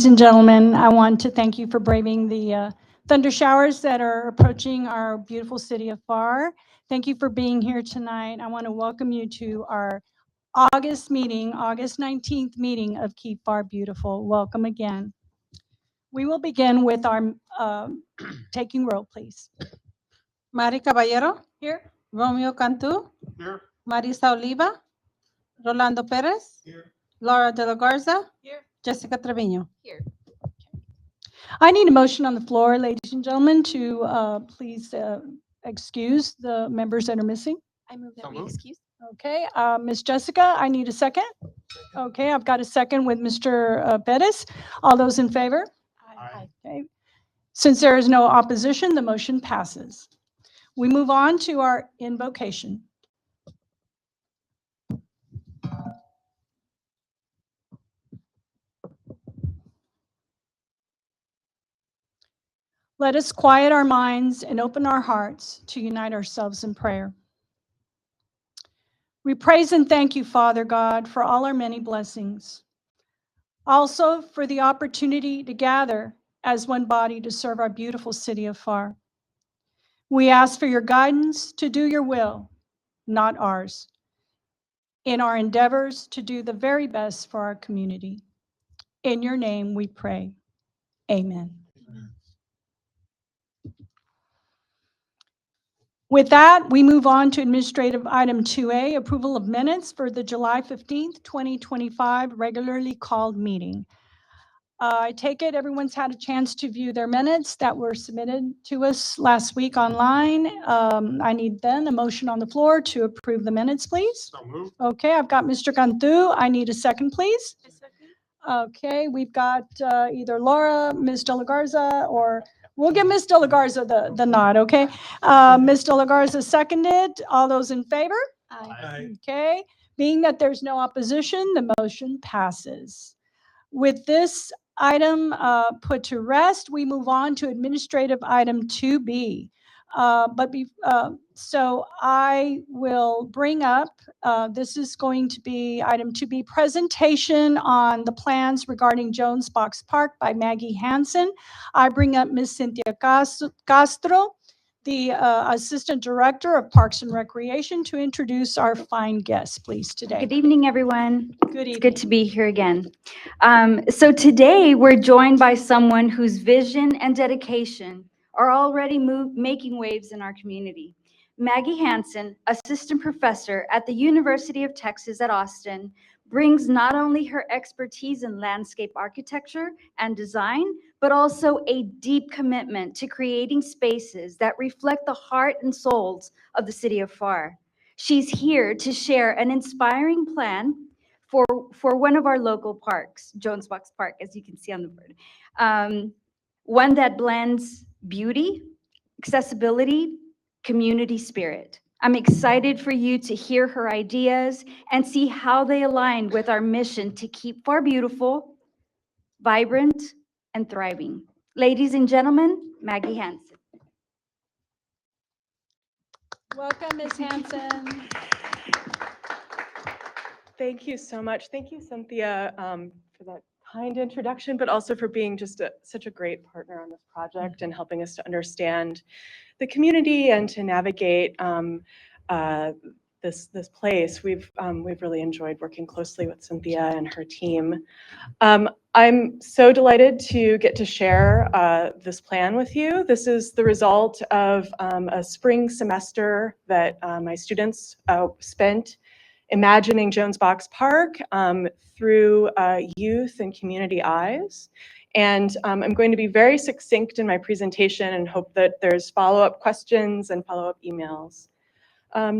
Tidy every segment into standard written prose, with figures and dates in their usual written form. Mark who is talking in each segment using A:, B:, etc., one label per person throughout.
A: Ladies and gentlemen, I want to thank you for braving the thunder showers that are approaching our beautiful city of Pharr. Thank you for being here tonight. I want to welcome you to our August meeting, August 19th meeting of Keep Pharr Beautiful. Welcome again. We will begin with our taking roll, please.
B: Mari Caballero,
A: Here.
B: Romeo Cantu,
C: Here.
B: Marisa Oliva, Rolando Perez,
C: Here.
B: Laura de la Garza,
A: Here.
B: Jessica Treviño.
A: Here. I need a motion on the floor, ladies and gentlemen, to please excuse the members that are missing.
D: I move that
C: So
D: we
C: moved.
D: excuse.
A: Okay, Ms. Jessica, I need a second. Okay, I've got a second with Mr. Pettis. All those in favor?
C: Aye.
A: Okay. Since there is no opposition, the motion passes. We move on to our invocation. Let us quiet our minds and open our hearts to unite ourselves in prayer. We praise and thank you, Father God, for all our many blessings. Also for the opportunity to gather as one body to serve our beautiful city of Pharr. We ask for your guidance to do your will, not ours, in our endeavors to do the very best for our community. In your name we pray. Amen. With that, we move on to administrative item 2A, approval of minutes for the July 15th, 2025 regularly called meeting. I take it everyone's had a chance to view their minutes that were submitted to us last week online. I need then a motion on the floor to approve the minutes, please.
C: So moved.
A: Okay, I've got Mr. Cantu. I need a second, please. Okay, we've got either Laura, Ms. De La Garza, or we'll give Ms. De La Garza the nod, okay? Ms. De La Garza seconded. All those in favor?
C: Aye.
A: Okay, being that there's no opposition, the motion passes. With this item put to rest, we move on to administrative item 2B. So I will bring up, this is going to be item 2B, presentation on the plans regarding Jones Box Park by Maggie Hansen. I bring up Ms. Cynthia Castro, the Assistant Director of Parks and Recreation, to introduce our fine guests, please, today.
E: Good evening, everyone.
A: Good
E: It's
A: evening.
E: good to be here again. So today we're joined by someone whose vision and dedication are already making waves in our community. Maggie Hansen, assistant professor at the University of Texas at Austin, brings not only her expertise in landscape architecture and design, but also a deep commitment to creating spaces that reflect the heart and souls of the city of Pharr. She's here to share an inspiring plan for one of our local parks, Jones Box Park, as you can see on the board. One that blends beauty, accessibility, community spirit. I'm excited for you to hear her ideas and see how they align with our mission to keep Pharr beautiful, vibrant, and thriving. Ladies and gentlemen, Maggie Hansen.
A: Welcome, Ms. Hansen.
D: Thank you so much. Thank you, Cynthia, for that kind introduction, but also for being just such a great partner on this project and helping us to understand the community and to navigate this place. We've really enjoyed working closely with Cynthia and her team. I'm so delighted to get to share this plan with you. This is the result of a spring semester that my students spent imagining Jones Box Park through youth and community eyes. And I'm going to be very succinct in my presentation and hope that there's follow-up questions and follow-up emails.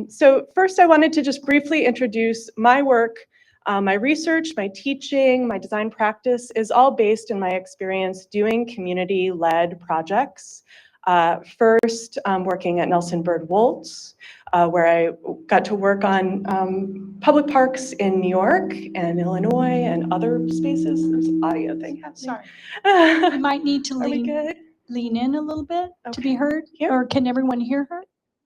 D: So first, I wanted to just briefly introduce my work. My research, my teaching, my design practice is all based in my experience doing community-led projects. First, working at Nelson Bird Woltz, where I got to work on public parks in New York and Illinois and other spaces. There's an audio thing happening.
A: Sorry. You might need to
D: Are we good?
A: lean in a little bit to be
D: Okay.
A: heard.
D: Here?
A: Or can everyone hear her?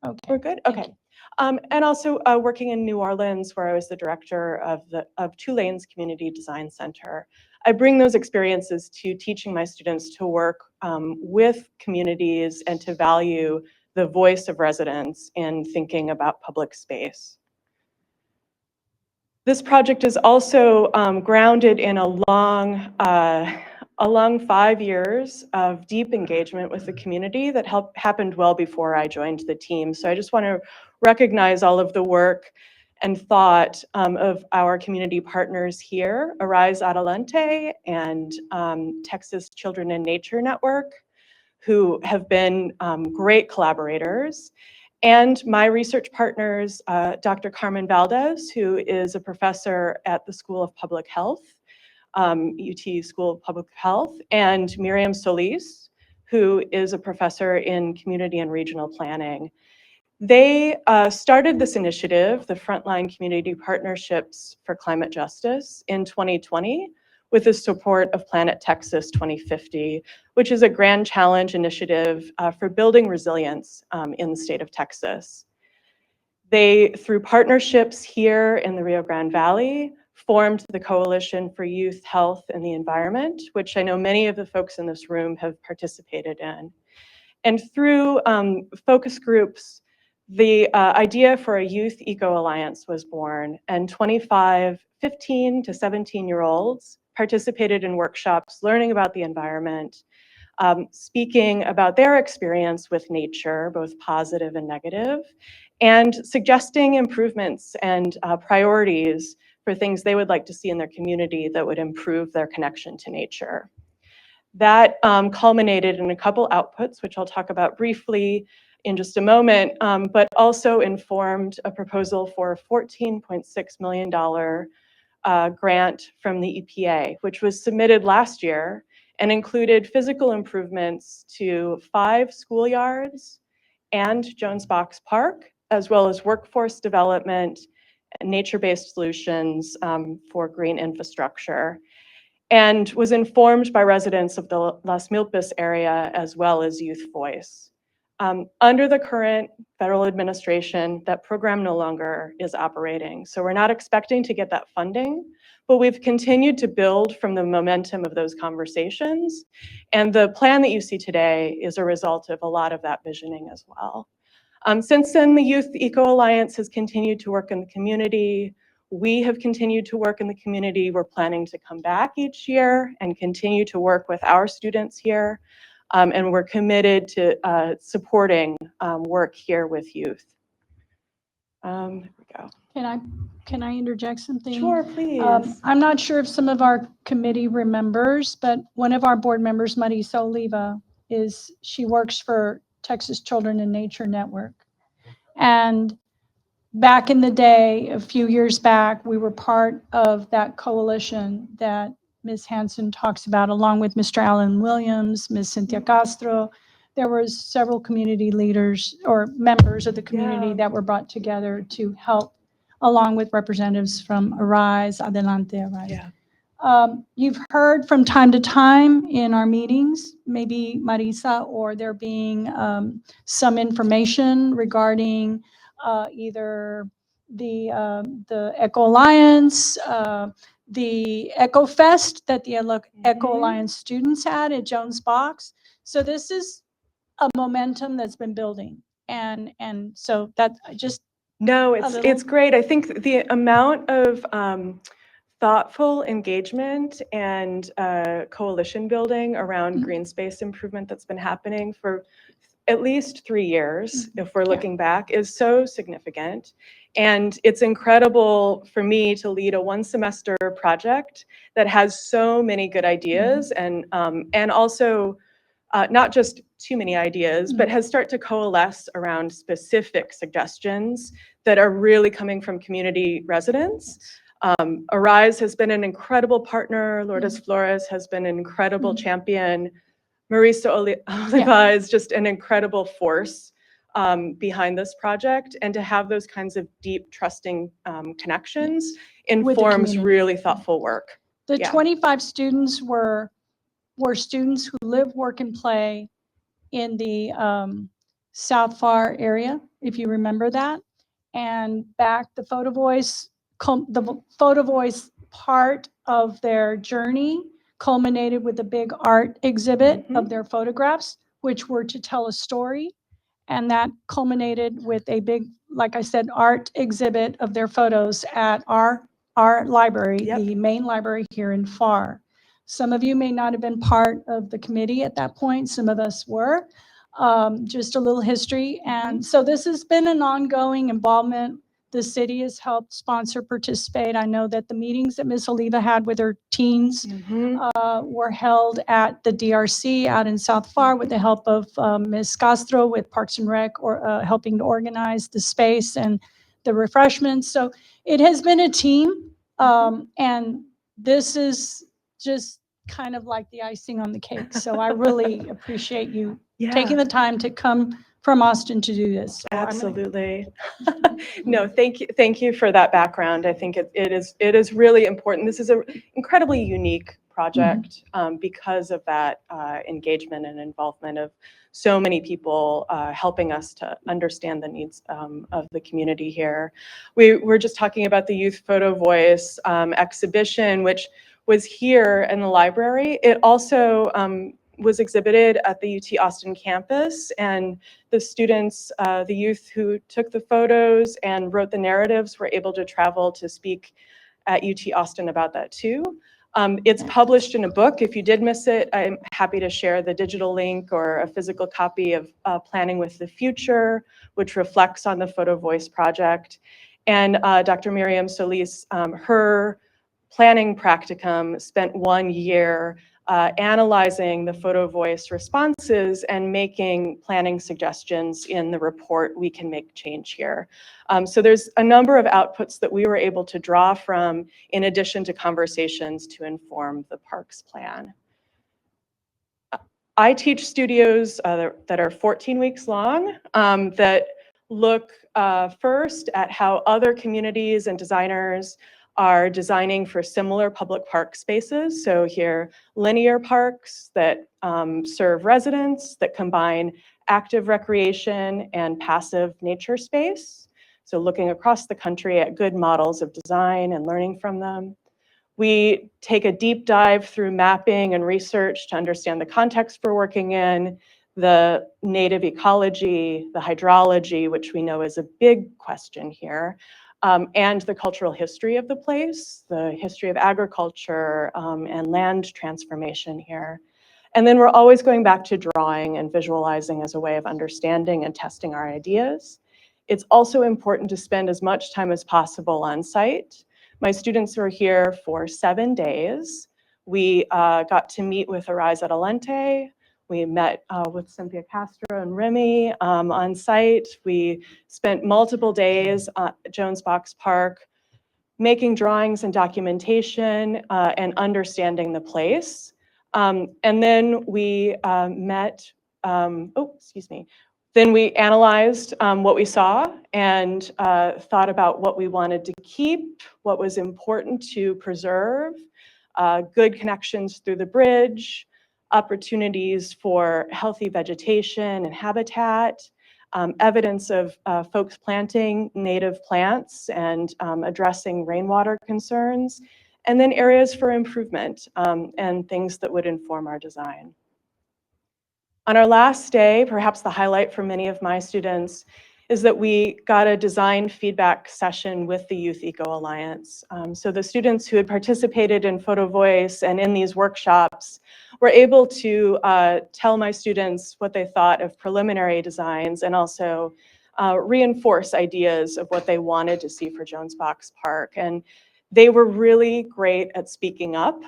A: Okay.
D: We're good?
A: Thank
D: Okay. And also working in New Orleans, where I was the director of Tulane's Community Design Center. I bring those experiences to teaching my students to work with communities and to value the voice of residents in thinking about public space. This project is also grounded in a long 5 years of deep engagement with the community that happened well before I joined the team. So I just want to recognize all of the work and thought of our community partners here, Arise Adelante and Texas Children in Nature Network, who have been great collaborators. And my research partners, Dr. Carmen Valdez, who is a professor at the School of Public Health, UT School of Public Health, and Miriam Solis, who is a professor in community and regional planning. They started this initiative, the Frontline Community Partnerships for Climate Justice, in 2020 with the support of Planet Texas 2050, which is a grand challenge initiative for building resilience in the state of Texas. They, through partnerships here in the Rio Grande Valley, formed the Coalition for Youth, Health, and the Environment, which I know many of the folks in this room have participated in. And through focus groups, the idea for a Youth Eco Alliance was born, and 15 to 17-year-olds participated in workshops learning about the environment, speaking about their experience with nature, both positive and negative, and suggesting improvements and priorities for things they would like to see in their community that would improve their connection to nature. That culminated in a couple outputs, which I'll talk about briefly in just a moment, but also informed a proposal for a $14.6 million grant from the EPA, which was submitted last year and included physical improvements to 5 schoolyards and Jones Box Park, as well as workforce development and nature-based solutions for green infrastructure, and was informed by residents of the Las Milpas area as well as Youth Voice. Under the current federal administration, that program no longer is operating. So we're not expecting to get that funding, but we've continued to build from the momentum of those conversations. And the plan that you see today is a result of a lot of that visioning as well. Since then, the Youth Eco Alliance has continued to work in the community. We have continued to work in the community. We're planning to come back each year and continue to work with our students here. And we're committed to supporting work here with youth. There we go.
A: Can I interject something?
D: Sure, please.
A: I'm not sure if some of our committee remembers, but one of our board members, Marisa Oliva, she works for Texas Children in Nature Network. And back in the day, a few years back, we were part of that coalition that Ms. Hansen talks about, along with Mr. Alan Williams, Ms. Cynthia Castro. There was several community leaders or members of the community that were brought together to help, along with representatives from Arise, Adelante, Arise.
D: Yeah.
A: You've heard from time to time in our meetings, maybe Marisa, or there being some information regarding either the Eco Alliance, the Eco Fest that the Eco Alliance students had at Jones Box. So this is a momentum that's been building, and so that just
D: No, it's great. I think the amount of thoughtful engagement and coalition building around green space improvement that's been happening for at least 3 years, if we're looking back, is so significant. And it's incredible for me to lead a 1-semester project that has so many good ideas and also not just too many ideas, but has started to coalesce around specific suggestions that are really coming from community residents. Arise has been an incredible partner. Lourdes Flores has been an incredible champion. Marisa Oliva is just an incredible force behind this project. And to have those kinds of deep, trusting connections informs really thoughtful work.
A: The 25 students were students who live, work, and play in the South Pharr area, if you remember that. And back the photo voice part of their journey culminated with a big art exhibit
D: Mhm.
A: of their photographs, which were to tell a story. And that culminated with a big, like I said, art exhibit of their photos at our library,
D: Yep.
A: the main library here in Pharr. Some of you may not have been part of the committee at that point. Some of us were. Just a little history. And so this has been an ongoing involvement. The city has helped sponsor, participate. I know that the meetings that Ms. Oliva had with her teens
D: Mhm.
A: were held at the DRC out in South Pharr with the help of Ms. Castro with Parks and Rec, or helping to organize the space and the refreshments. So it has been a team, and this is just kind of like the icing on the cake. So I really appreciate you taking
D: Yeah.
A: the time to come from Austin to do this. So I'm gonna-
D: Absolutely. No, thank you for that background. I think it is really important. This is an incredibly unique project because of that engagement and involvement of so many people helping us to understand the needs of the community here. We were just talking about the Youth Photo Voice exhibition, which was here in the library. It also was exhibited at the UT Austin campus, and the students, the youth who took the photos and wrote the narratives were able to travel to speak at UT Austin about that too. It's published in a book. If you did miss it, I'm happy to share the digital link or a physical copy of Planning with the Future, which reflects on the Photo Voice project. And Dr. Miriam Solis, her planning practicum spent 1 year analyzing the Photo Voice responses and making planning suggestions in the report, We Can Make Change Here. So there's a number of outputs that we were able to draw from in addition to conversations to inform the parks plan. I teach studios that are 14 weeks long that look first at how other communities and designers are designing for similar public park spaces. So here, linear parks that serve residents, that combine active recreation and passive nature space. So looking across the country at good models of design and learning from them. We take a deep dive through mapping and research to understand the context we're working in, the native ecology, the hydrology, which we know is a big question here, and the cultural history of the place, the history of agriculture and land transformation here. And then we're always going back to drawing and visualizing as a way of understanding and testing our ideas. It's also important to spend as much time as possible on site. My students were here for 7 days. We got to meet with Arise Adelante. We met with Cynthia Castro and Remy on site. We spent multiple days at Jones Box Park making drawings and documentation and understanding the place. And then we Then we analyzed what we saw and thought about what we wanted to keep, what was important to preserve, good connections through the bridge, opportunities for healthy vegetation and habitat, evidence of folks planting native plants and addressing rainwater concerns, and then areas for improvement and things that would inform our design. On our last day, perhaps the highlight for many of my students is that we got a design feedback session with the Youth Eco Alliance. So the students who had participated in Photo Voice and in these workshops were able to tell my students what they thought of preliminary designs and also reinforce ideas of what they wanted to see for Jones Box Park. And they were really great at speaking up,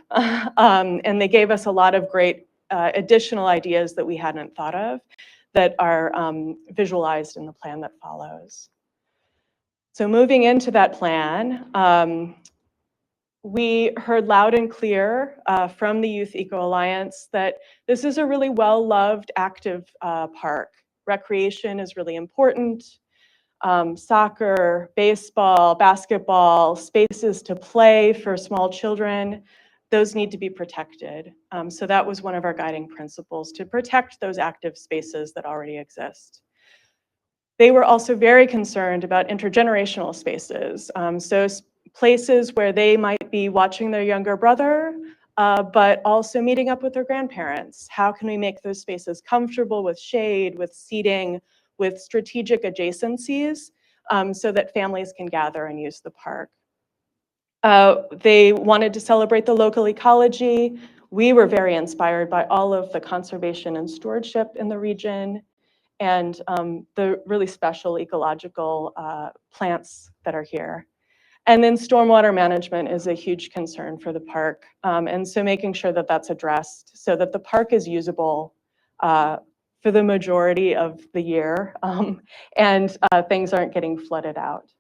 D: and they gave us a lot of great additional ideas that we hadn't thought of that are visualized in the plan that follows. So moving into that plan, we heard loud and clear from the Youth Eco Alliance that this is a really well-loved, active park. Recreation is really important. Soccer, baseball, basketball, spaces to play for small children, those need to be protected. So that was one of our guiding principles, to protect those active spaces that already exist. They were also very concerned about intergenerational spaces. So places where they might be watching their younger brother but also meeting up with their grandparents. How can we make those spaces comfortable with shade, with seating, with strategic adjacencies, so that families can gather and use the park? They wanted to celebrate the local ecology. We were very inspired by all of the conservation and stewardship in the region, and the really special ecological plants that are here. And then stormwater management is a huge concern for the park. And so making sure that that's addressed so that the park is usable for the majority of the year, and things aren't getting flooded out.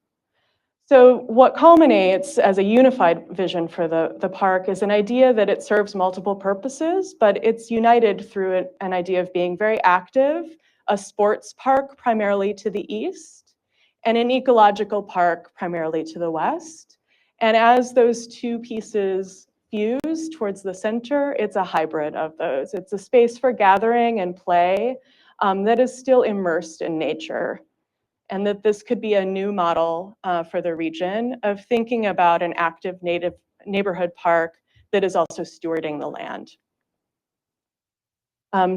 D: So what culminates as a unified vision for the park is an idea that it serves multiple purposes, but it's united through an idea of being very active, a sports park primarily to the east, and an ecological park primarily to the west. And as those two pieces fuse towards the center, it's a hybrid of those. It's a space for gathering and play that is still immersed in nature. And that this could be a new model for the region of thinking about an active native neighborhood park that is also stewarding the land.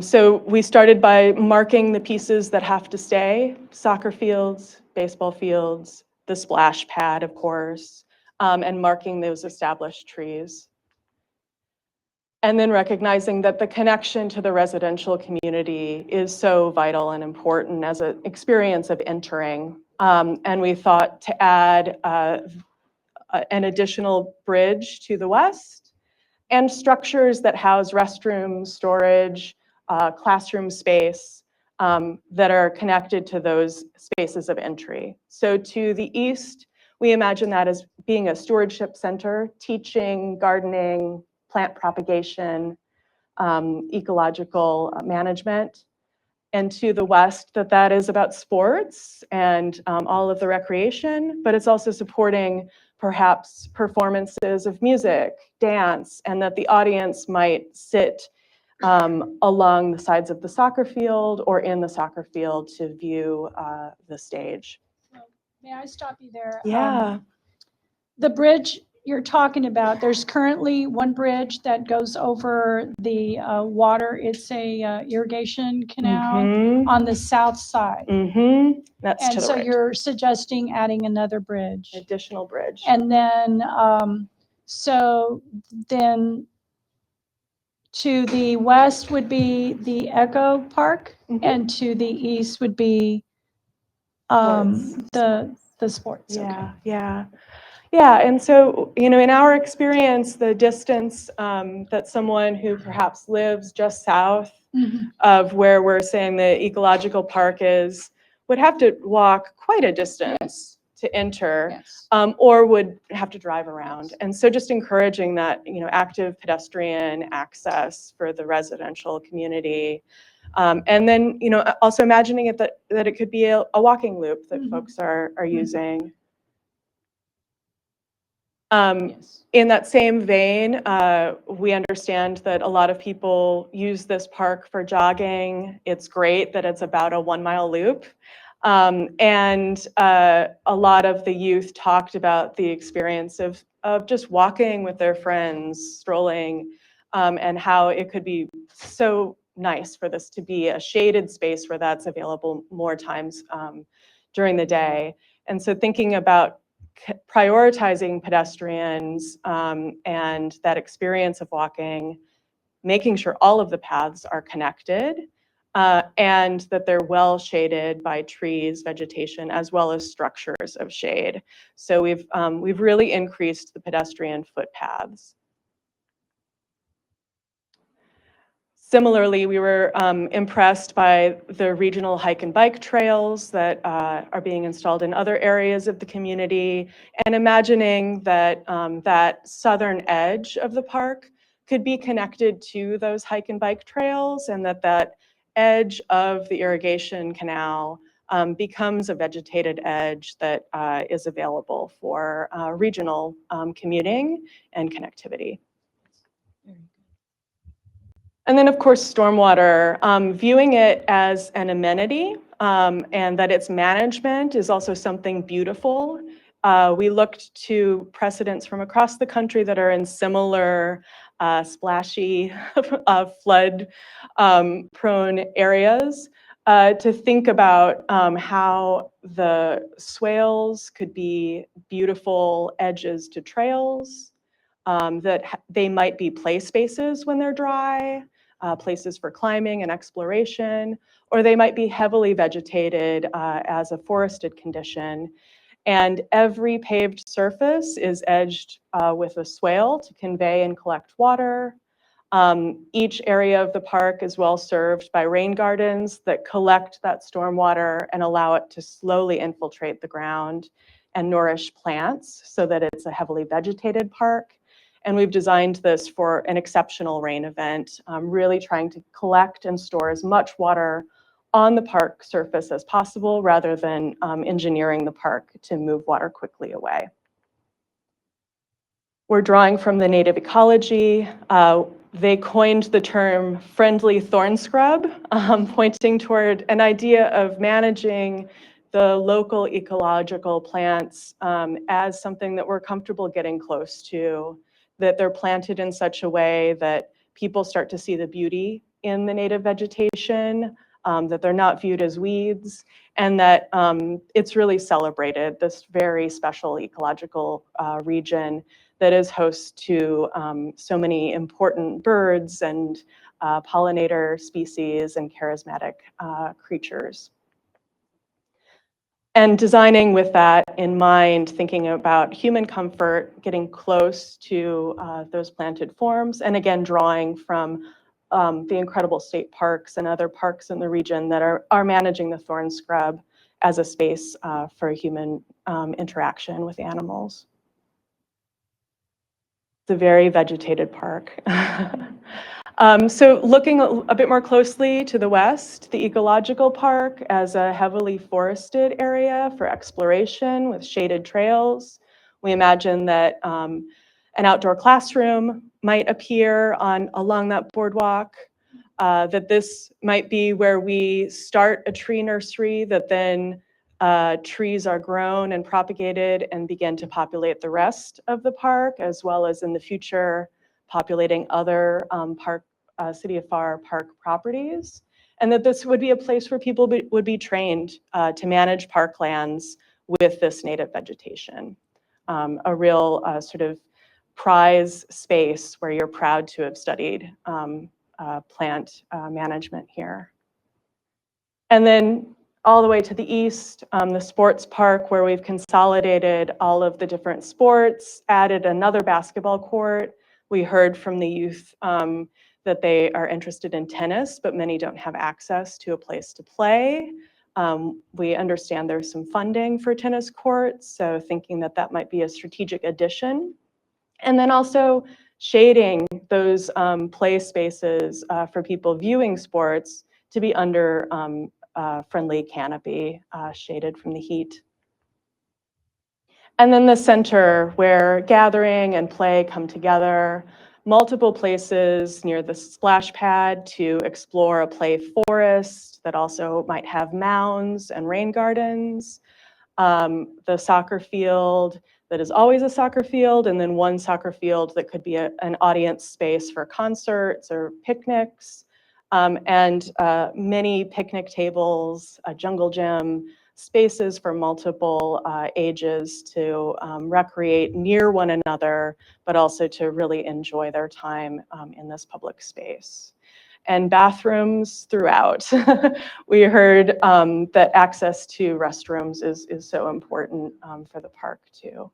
D: So we started by marking the pieces that have to stay: soccer fields, baseball fields, the splash pad, of course, and marking those established trees. And then recognizing that the connection to the residential community is so vital and important as an experience of entering. And we thought to add an additional bridge to the west and structures that house restrooms, storage, classroom space that are connected to those spaces of entry. So to the east, we imagine that as being a stewardship center, teaching, gardening, plant propagation, ecological management. And to the west, that is about sports and all of the recreation, but it's also supporting perhaps performances of music, dance, and that the audience might sit along the sides of the soccer field or in the soccer field to view the stage.
A: May I stop you there?
D: Yeah.
A: The bridge you're talking about, there's currently one bridge that goes over the water. It's a irrigation canal on the south side.
D: That's
A: And
D: to the
A: so
D: right.
A: you're suggesting adding another bridge.
D: Additional bridge.
A: And then, so then to the west would be the Echo Park, and to the east would be the sports.
D: Yeah, yeah. Yeah, and so, you know, in our experience, the distance that someone who perhaps lives just south of where we're saying the ecological park is would have to walk quite a distance to enter,
A: Yes.
D: or would have to drive around. And so just encouraging that, you know, active pedestrian access for the residential community. And then, you know, also imagining it that it could be a walking loop that folks are using.
A: Yes.
D: In that same vein, we understand that a lot of people use this park for jogging. It's great that it's about a 1 mile loop. And a lot of the youth talked about the experience of just walking with their friends, strolling, and how it could be so nice for this to be a shaded space where that's available more times during the day. And so thinking about prioritizing pedestrians and that experience of walking, making sure all of the paths are connected and that they're well shaded by trees, vegetation, as well as structures of shade. So we've really increased the pedestrian footpaths. Similarly, we were impressed by the regional hike and bike trails that are being installed in other areas of the community, and imagining that that southern edge of the park could be connected to those hike and bike trails, and that edge of the irrigation canal becomes a vegetated edge that is available for regional commuting and connectivity. And then, of course, stormwater, viewing it as an amenity and that its management is also something beautiful. We looked to precedents from across the country that are in similar splashy, flood prone areas, to think about how the swales could be beautiful edges to trails, that they might be play spaces when they're dry, places for climbing and exploration, or they might be heavily vegetated as a forested condition. And every paved surface is edged with a swale to convey and collect water. Each area of the park is well served by rain gardens that collect that stormwater and allow it to slowly infiltrate the ground and nourish plants so that it's a heavily vegetated park. And we've designed this for an exceptional rain event, really trying to collect and store as much water on the park surface as possible rather than engineering the park to move water quickly away. We're drawing from the native ecology. They coined the term friendly thorn scrub, pointing toward an idea of managing the local ecological plants as something that we're comfortable getting close to, that they're planted in such a way that people start to see the beauty in the native vegetation, that they're not viewed as weeds, and that it's really celebrated, this very special ecological region that is host to so many important birds and pollinator species and charismatic creatures. And designing with that in mind, thinking about human comfort, getting close to those planted forms, and again, drawing from the incredible state parks and other parks in the region that are managing the thorn scrub as a space for human interaction with animals. It's a very vegetated park. So looking a bit more closely to the west, the ecological park as a heavily forested area for exploration with shaded trails. We imagine that an outdoor classroom might appear along that boardwalk, that this might be where we start a tree nursery that then trees are grown and propagated and begin to populate the rest of the park, as well as in the future populating other City of Pharr park properties. And that this would be a place where people would be trained to manage parklands with this native vegetation. A real sort of prize space where you're proud to have studied plant management here. And then all the way to the east, the sports park, where we've consolidated all of the different sports, added another basketball court. We heard from the youth that they are interested in tennis, but many don't have access to a place to play. We understand there's some funding for tennis courts, so thinking that that might be a strategic addition. And then also shading those play spaces for people viewing sports to be under friendly canopy, shaded from the heat. And then the center where gathering and play come together, multiple places near the splash pad to explore a play forest that also might have mounds and rain gardens, the soccer field that is always a soccer field, and then one soccer field that could be an audience space for concerts or picnics, and many picnic tables, a jungle gym, spaces for multiple ages to recreate near one another, but also to really enjoy their time in this public space. And bathrooms throughout. We heard that access to restrooms is so important for the park too.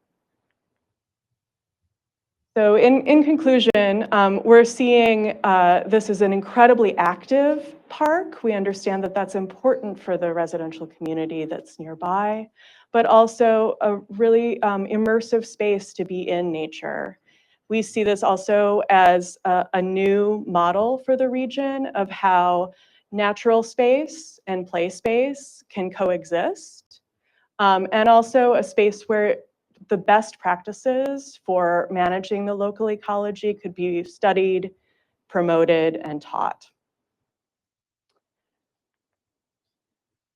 D: So in conclusion, we're seeing this as an incredibly active park. We understand that that's important for the residential community that's nearby, but also a really immersive space to be in nature. We see this also as a new model for the region of how natural space and play space can coexist, and also a space where the best practices for managing the local ecology could be studied, promoted, and taught.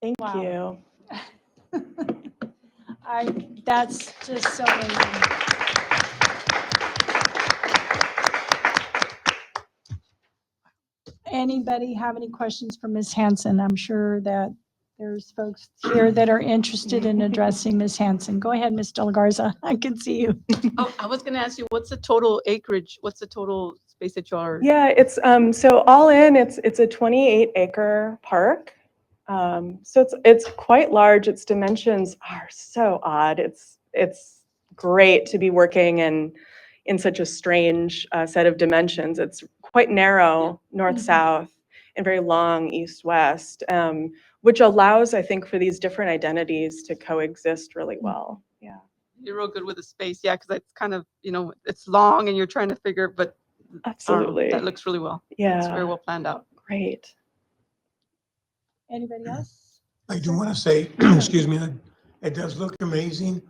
D: Thank
A: Wow.
D: you.
A: That's just so amazing. Anybody have any questions for Ms. Hanson? I'm sure that there's folks here that are interested in addressing Ms. Hanson. Go ahead, Ms. De La Garza. I can see you.
C: Oh, I was gonna ask you, what's the total acreage? What's the total space that you are?
D: Yeah, it's so all in, it's a 28-acre park. So it's quite large. Its dimensions are so odd. It's great to be working in such a strange set of dimensions. It's quite narrow north-south and very long east-west, which allows, I think, for these different identities to coexist really well. Yeah.
C: You're real good with the space, yeah, because it's kind of, it's long and you're trying to figure, but
D: Absolutely.
C: that looks really well. It's
D: Yeah.
C: very well planned out.
D: Great.
A: Anybody else?
F: I do want to say, excuse me, that it does look amazing.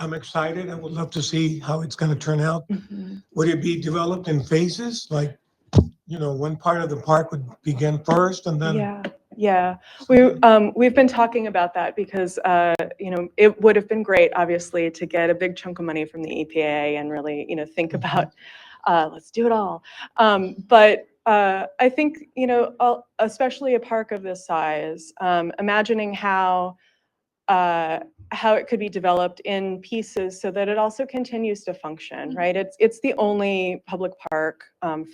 F: I'm excited. I would love to see how it's going to turn out.
D: Mhm.
F: Would it be developed in phases? Like, one part of the park would begin first and then?
D: Yeah. We've been talking about that because, it would have been great, obviously, to get a big chunk of money from the EPA and really, think about, let's do it all. But I think, especially a park of this size, imagining how it could be developed in pieces so that it also continues to function, right? It's the only public park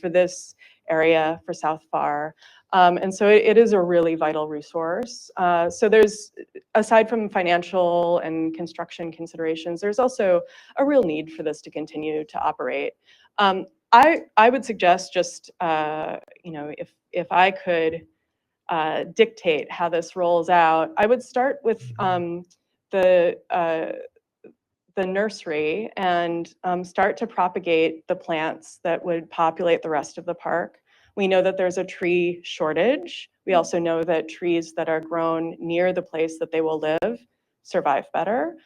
D: for this area for South Pharr. And so it is a really vital resource. So there's, aside from financial and construction considerations, there's also a real need for this to continue to operate. I would suggest just, if I could dictate how this rolls out, I would start with the nursery and start to propagate the plants that would populate the rest of the park. We know that there's a tree shortage. We also know that trees that are grown near the place that they will live survive better.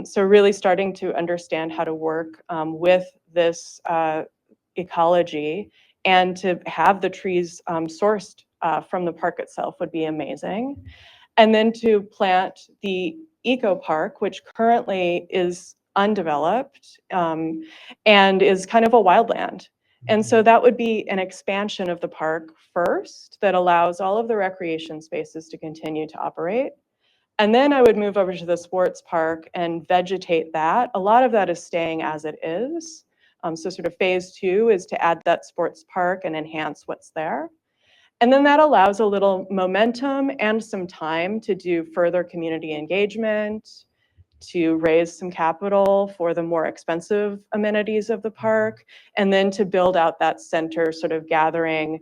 D: So really starting to understand how to work with this ecology and to have the trees sourced from the park itself would be amazing. And then to plant the eco park, which currently is undeveloped and is kind of a wildland. And so that would be an expansion of the park first that allows all of the recreation spaces to continue to operate. And then I would move over to the sports park and vegetate that. A lot of that is staying as it is. So sort of phase 2 is to add that sports park and enhance what's there. And then that allows a little momentum and some time to do further community engagement, to raise some capital for the more expensive amenities of the park, and then to build out that center sort of gathering,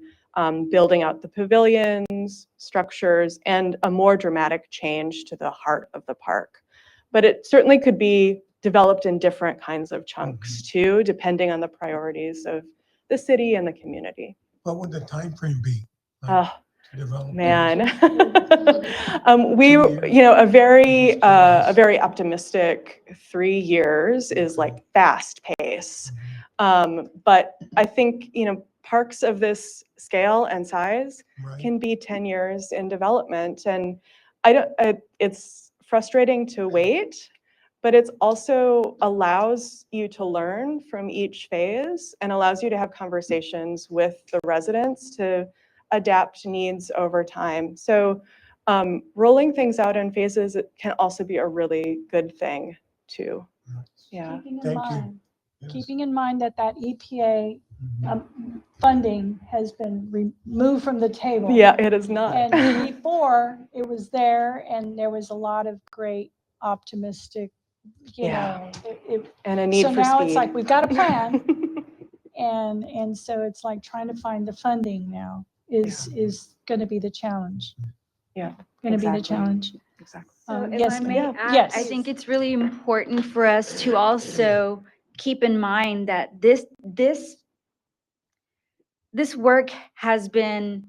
D: building out the pavilions, structures, and a more dramatic change to the heart of the park. But it certainly could be developed in different kinds of chunks too, depending on the priorities of the city and the community.
F: What would the time frame be?
D: Oh,
F: to develop
D: man.
F: We,
D: a very optimistic 3 years is like fast pace. But I think, parks of this scale and size
F: Right.
D: can be 10 years in development. And it's frustrating to wait, but it also allows you to learn from each phase and allows you to have conversations with the residents to adapt needs over time. So rolling things out in phases, it can also be a really good thing too. Yeah.
A: Keeping in
F: Thank you.
A: mind,
F: Yes.
A: keeping in mind that EPA
F: Mhm.
A: funding has been removed from the table.
D: Yeah, it is not.
A: And before, it was there, and there was a lot of great optimistic,
D: Yeah.
A: it-
D: And a need
A: so
D: for
A: now
D: speed.
A: it's like, we've got a plan, and so it's like trying to find the funding now is going to be the challenge.
D: Yeah,
A: Going to be the
D: exactly.
A: challenge.
D: Exactly.
E: So if
A: Yes,
E: I
A: ma'am.
E: may
D: Yeah.
E: add,
A: Yes.
E: I think it's really important for us to also keep in mind that this work has been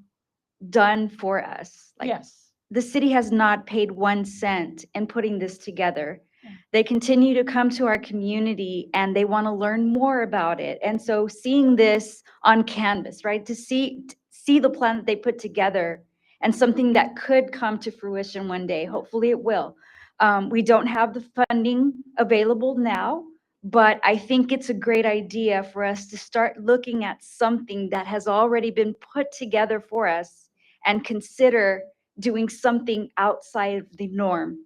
E: done for us. Like,
A: Yes.
E: the city has not paid 1 cent in putting this together.
A: Yeah.
E: They continue to come to our community and they want to learn more about it. And so seeing this on canvas, right, to see the plan that they put together and something that could come to fruition one day, hopefully it will. We don't have the funding available now, but I think it's a great idea for us to start looking at something that has already been put together for us and consider doing something outside of the norm.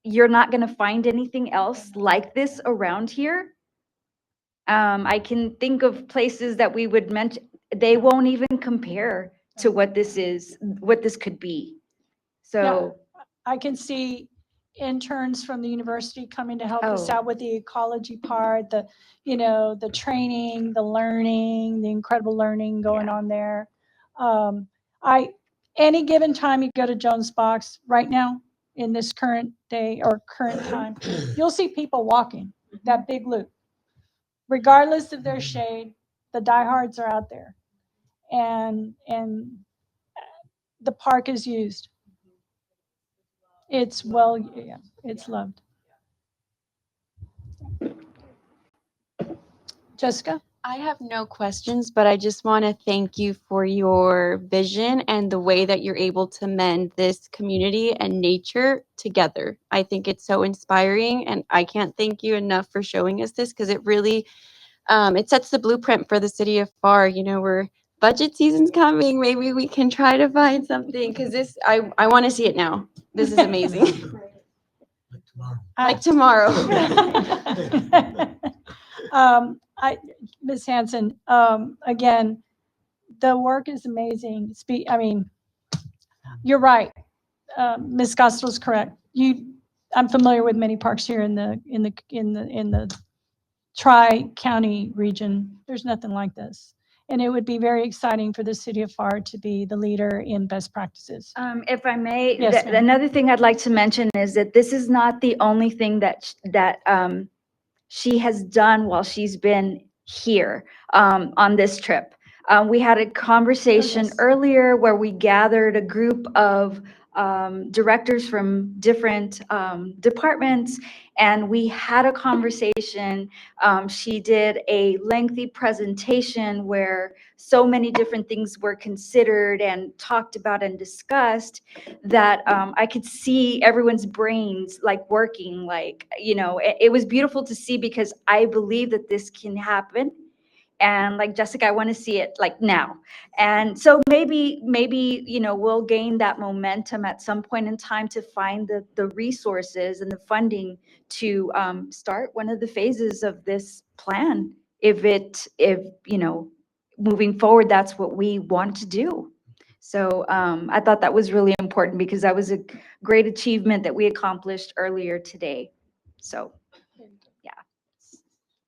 E: You're not going to find anything else like this around here. I can think of places that we would mention, they won't even compare to what this is, what this could be. So,
A: I can see interns from the university coming to help us
E: Oh.
A: out with the ecology part, the, the training, the learning, the incredible learning going on there. Any given time you go to Jones Box right now, in this current day or current time, you'll see people walking that big loop. Regardless of their shade, the diehards are out there. And the park is used. It's it's loved. Jessica?
G: I have no questions, but I just want to thank you for your vision and the way that you're able to mend this community and nature together. I think it's so inspiring, and I can't thank you enough for showing us this because it really it sets the blueprint for the city of Pharr. We're budget season's coming. Maybe we can try to find something because this I want to see it now. This is amazing.
F: Like tomorrow.
G: Like tomorrow.
A: Ms. Hanson, again, the work is amazing. You're right. Ms. Castro's correct. I'm familiar with many parks here in the Tri-County region. There's nothing like this. And it would be very exciting for the city of Pharr to be the leader in best practices.
E: If I may,
A: Yes, ma'am.
E: another thing I'd like to mention is that this is not the only thing that she has done while she's been here on this trip. We had a conversation
A: yes.
E: earlier where we gathered a group of directors from different departments, and we had a conversation. She did a lengthy presentation where so many different things were considered and talked about and discussed that I could see everyone's brains like working, it was beautiful to see because I believe that this can happen. And like Jessica, I want to see it like now. And so maybe, we'll gain that momentum at some point in time to find the resources and the funding to start one of the phases of this plan. If moving forward, that's what we want to do. So I thought that was really important because that was a great achievement that we accomplished earlier today. So,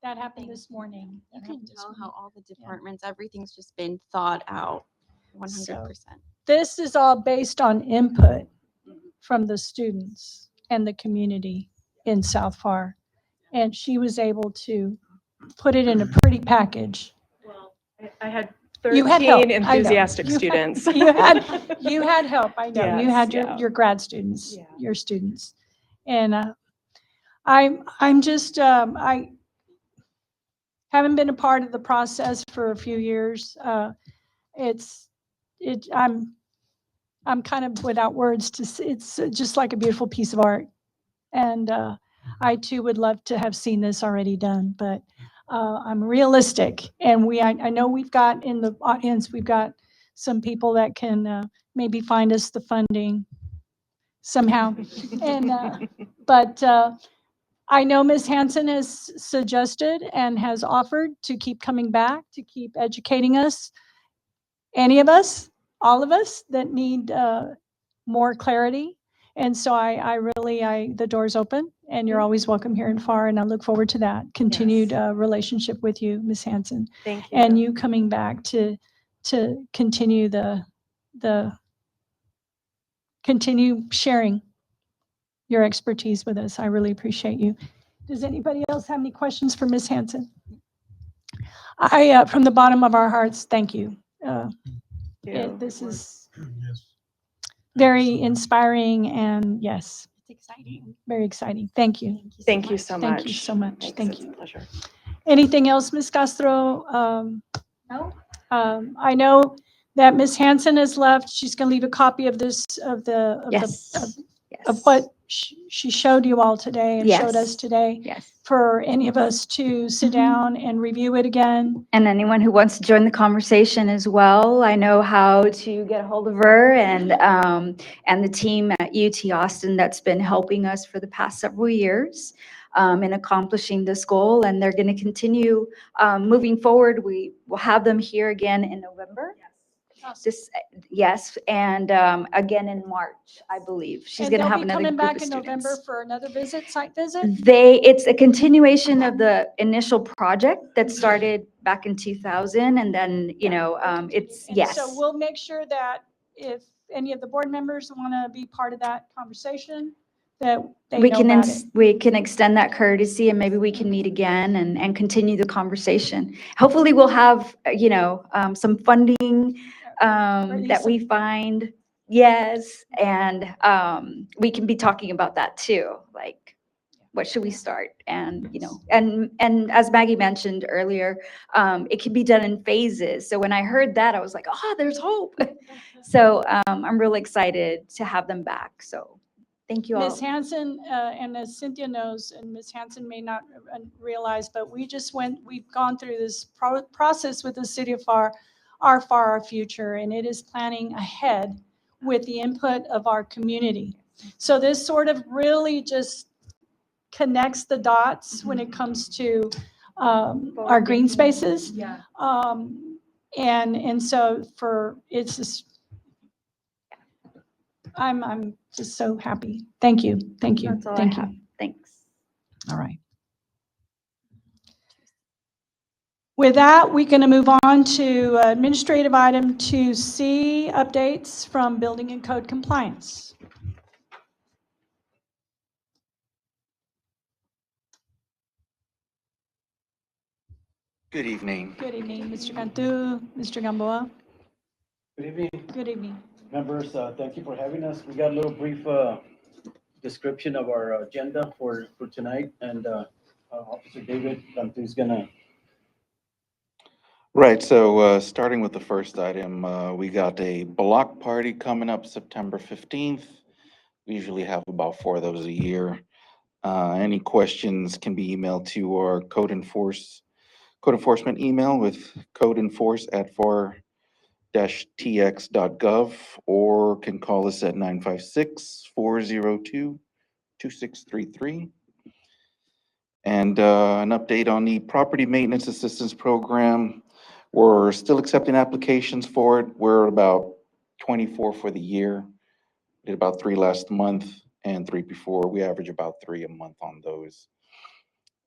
A: That happened this morning.
G: You
A: That
G: can
A: happened this
G: tell how
A: morning.
G: all the departments, everything's just been thought out 100%.
A: This is all based on input from the students and the community in South Pharr. And she was able to put it in a pretty package.
D: I had
A: You had help,
D: 13
A: I know.
D: enthusiastic
A: You had-
D: students.
A: You had help, I know. You
D: Yes,
A: had
D: yeah.
A: your grad students,
D: Yeah.
A: your students. And I'm just, I haven't been a part of the process for a few years. I'm kind of without words to say. It's just like a beautiful piece of art. And I too would love to have seen this already done, but I'm realistic. And I know we've got in the audience, we've got some people that can maybe find us the funding somehow. And but I know Ms. Hanson has suggested and has offered to keep coming back, to keep educating us. Any of us, all of us that need more clarity. And so the door's open and you're always welcome here in Pharr. And I look forward to that continued relationship with you, Ms. Hanson.
D: Thank you.
A: And you coming back to continue continue sharing your expertise with us. I really appreciate you. Does anybody else have any questions for Ms. Hanson? From the bottom of our hearts, thank you. This is
F: Yes.
A: very inspiring and yes,
G: It's exciting.
A: very exciting. Thank you.
D: Thank you so much.
A: Thank you so much.
D: Thanks,
A: Thank
D: it's
A: you.
D: a pleasure.
A: Anything else, Ms. Castro?
E: No?
A: I know that Ms. Hanson has left. She's going to leave a copy of this, of
E: Yes.
A: of what she showed you all today and showed us
E: Yes.
A: today,
E: Yes.
A: for any of us to sit
E: Mhm.
A: down and review it again.
E: And anyone who wants to join the conversation as well, I know how to get a hold of her and the team at UT Austin that's been helping us for the past several years in accomplishing this goal. And they're going to continue moving forward. We will have them here again in November. This, yes, and again in March, I believe. She's
A: And
E: going to
A: they'll
E: have
A: be
E: another
A: coming
E: group
A: back
E: of
A: in November
E: students.
A: for another visit, site visit?
E: It's a continuation of the initial project that started back in 2000, and then, it's,
A: And
E: yes.
A: so we'll make sure that if any of the board members want to be part of that conversation, that they
E: We
A: know
E: can,
A: about it.
E: we can extend that courtesy, and maybe we can meet again and continue the conversation. Hopefully, we'll have, some funding
A: least
E: that we
A: some-
E: find, yes, and we can be talking about that too, like, what should we start? And, and as Maggie mentioned earlier, it can be done in phases. So when I heard that, I was like, oh, there's hope. So I'm really excited to have them back. So thank you all.
A: Ms. Hanson, and as Cynthia knows, and Ms. Hanson may not realize, but we've gone through this process with the city of Pharr, our future, and it is planning ahead with the input of our community. So this sort of really just connects the dots when it comes to our green spaces.
E: Yeah.
A: And so it's just, I'm just so happy. Thank you, thank you,
E: That's all I
A: thank
E: have.
A: you.
E: Thanks.
A: All right. With that, we're going to move on to administrative item 2C, updates from building and code compliance.
H: Good evening.
A: Good evening, Mr. Cantu, Mr. Gamboa.
I: Good evening,
A: Good evening.
I: members. Thank you for having us. We got a little brief description of our agenda for tonight, and Officer David Cantu is gonna.
H: Right, so starting with the first item, we got a block party coming up September 15th. We usually have about 4 of those a year. Any questions can be emailed to our code enforcement email with codeenforce@far-tx.gov, or can call us at 956-402-2633. And an update on the property maintenance assistance program. We're still accepting applications for it. We're about 24 for the year. Did about 3 last month and 3 before. We average about 3 a month on those.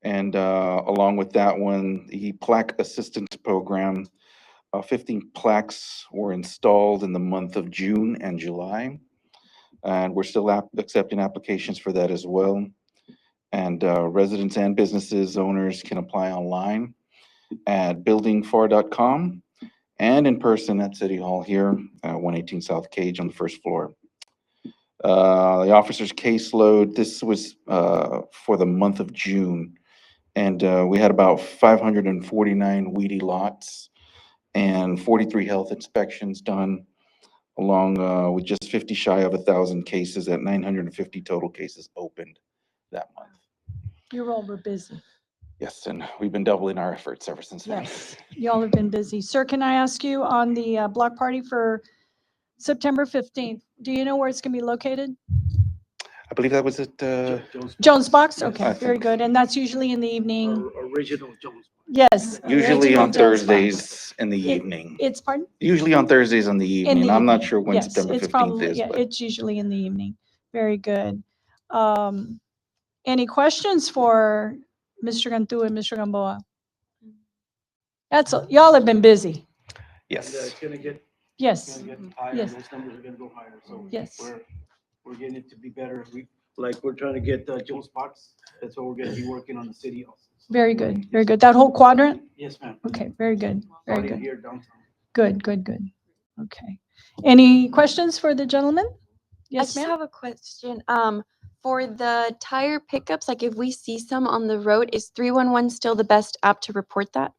H: And along with that one, the plaque assistance program, 15 plaques were installed in the month of June and July. And we're still accepting applications for that as well. And residents and businesses owners can apply online at buildingpharr.com and in person at City Hall here, 118 South Cage on the first floor. The officer's caseload, this was for the month of June. And we had about 549 weedy lots and 43 health inspections done, along with just 50 shy of 1,000 cases at 950 total cases opened that month.
A: You're all were busy.
H: Yes, and we've been doubling our efforts ever since then.
A: Yes, y'all have been busy. Sir, can I ask you on the block party for September 15th, do you know where it's going to be located?
H: I believe that was at,
A: Jones Box?
H: Yes,
A: Okay,
H: I
A: very
H: think.
A: good. And that's usually in the evening?
I: Original Jones.
A: Yes.
H: Usually
A: original
H: on
A: Jones Box.
H: Thursdays in the
A: It-
H: evening.
A: It's, pardon?
H: Usually on Thursdays in the
A: In
H: evening.
A: the
H: I'm not
A: evening.
H: sure when
A: Yes,
H: September
A: it's
H: 15th
A: probably,
H: is,
A: yeah,
H: but
A: it's usually in the evening. Very good. Any questions for Mr. Cantu and Mr. Gamboa? Y'all have been busy.
H: yes.
I: It's gonna get
A: Yes,
I: higher.
A: Yes.
I: Those numbers are gonna go higher. So
A: yes.
I: we're getting it to be better. We're trying to get Jones Box. That's what we're gonna be working on the city also.
A: Very good, very good. That whole quadrant?
I: Yes, ma'am.
A: Okay, very good, very
I: Starting
A: good.
I: here downtown.
A: Good, good, good. Okay. Any questions for the gentleman?
G: I
A: Yes,
G: just
A: ma'am?
G: have a question. For the tire pickups, like if we see some on the road, is 311 still the best app to report that?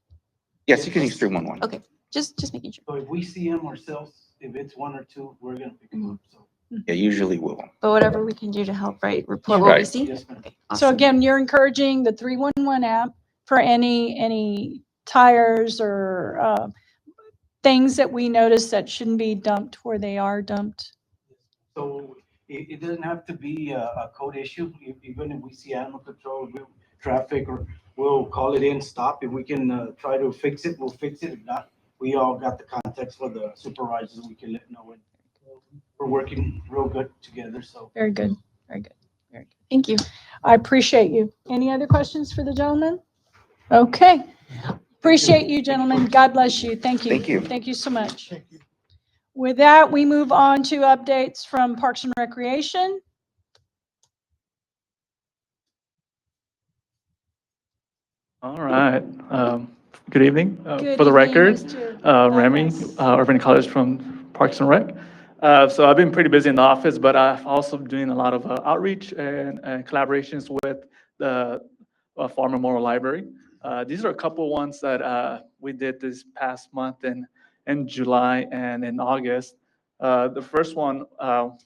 H: Yes, you can use 311.
G: Okay, just making sure.
I: So if we see them ourselves, if it's 1 or 2, we're gonna pick them up. So
H: Yeah, usually will.
G: But whatever we can do to help, right? Report
A: Yeah.
G: what we
H: Right.
G: see.
I: Yes, ma'am.
G: Okay,
A: So
G: awesome.
A: again, you're encouraging the 311 app for any tires or things that we notice that shouldn't be dumped where they are dumped.
I: So it doesn't have to be a code issue. Even if we see animal control, traffic, or we'll call it in, stop. If we can try to fix it, we'll fix it. If not, we all got the contacts for the supervisors. We can let them know. And we're working real good together, so.
A: Very good. Very good. Very good.
G: Thank you.
A: I appreciate you. Any other questions for the gentleman? Okay. Appreciate you, gentlemen. God bless you. Thank you.
H: Thank you.
A: Thank you so much.
F: Thank you.
A: With that, we move on to updates from Parks and Recreation.
J: All right. Good evening.
A: Good
J: For the
A: evening,
J: record,
A: Mr.
J: Remy,
A: Vargas.
J: Urban College from Parks and Rec. So I've been pretty busy in the office, but I've also been doing a lot of outreach and collaborations with the Pharr Memorial Library. These are a couple ones that we did this past month in July and in August. The first one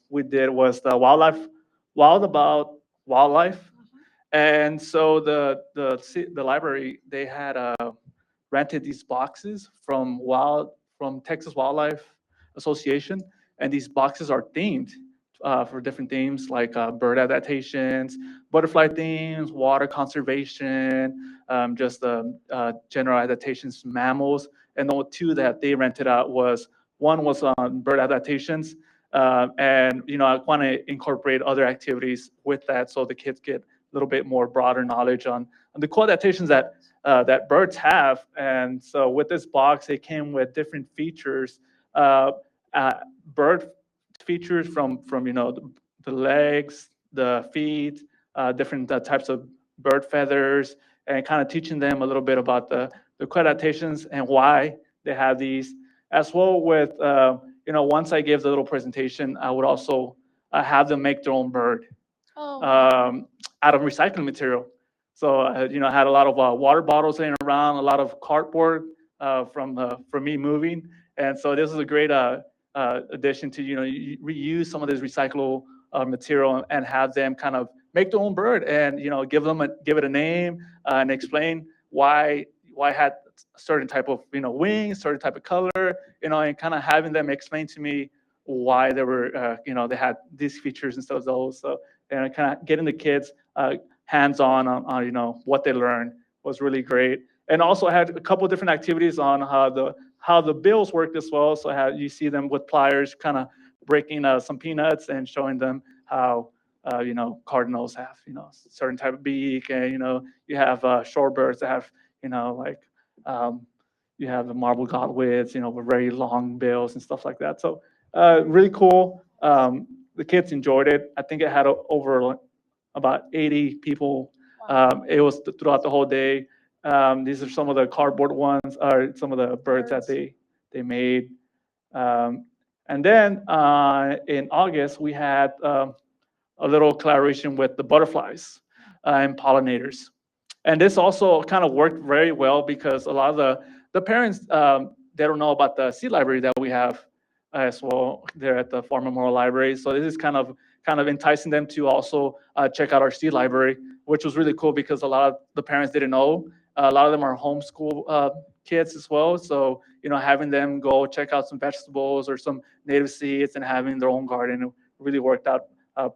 J: we did was the Wild About Wildlife. And so the library, they had rented these boxes from Texas Wildlife Association, and these boxes are themed for different themes like bird adaptations, butterfly themes, water conservation, just general adaptations, mammals. And the two that they rented out was one was on bird adaptations, and I want to incorporate other activities with that so the kids get little bit more broader knowledge on the cool adaptations that birds have. And so with this box, it came with different features, bird features from the legs, the feet, different types of bird feathers, and kind of teaching them a little bit about the cool adaptations and why they have these. As well with once I give the little presentation, I would also have them make their own bird out of recycling material. So, I had a lot of water bottles laying around, a lot of cardboard from me moving. And so this is a great addition to, reuse some of this recyclable material and have them kind of make their own bird and, give it a name and explain why it had a certain type of, wings, certain type of color, and kind of having them explain to me why they were, they had these features instead of those. So, and kind of getting the kids hands-on on what they learned was really great. And also I had a couple of different activities on how the bills worked as well. So how you see them with pliers, kind of breaking some peanuts and showing them how cardinals have certain type of beak, and you have shorebirds that have like you have the marble godwits, with very long bills and stuff like that. So really cool. The kids enjoyed it. I think it had over about 80 people. It was throughout the whole day. These are some of the cardboard ones, or some of the birds that they made. And then in August, we had a little collaboration with the butterflies and pollinators. And this also kind of worked very well because a lot of the parents, they don't know about the seed library that we have as well there at the Pharr Memorial Library. So this is kind of enticing them to also check out our seed library, which was really cool because a lot of the parents didn't know. A lot of them are homeschool kids as well. So, having them go check out some vegetables or some native seeds and having their own garden really worked out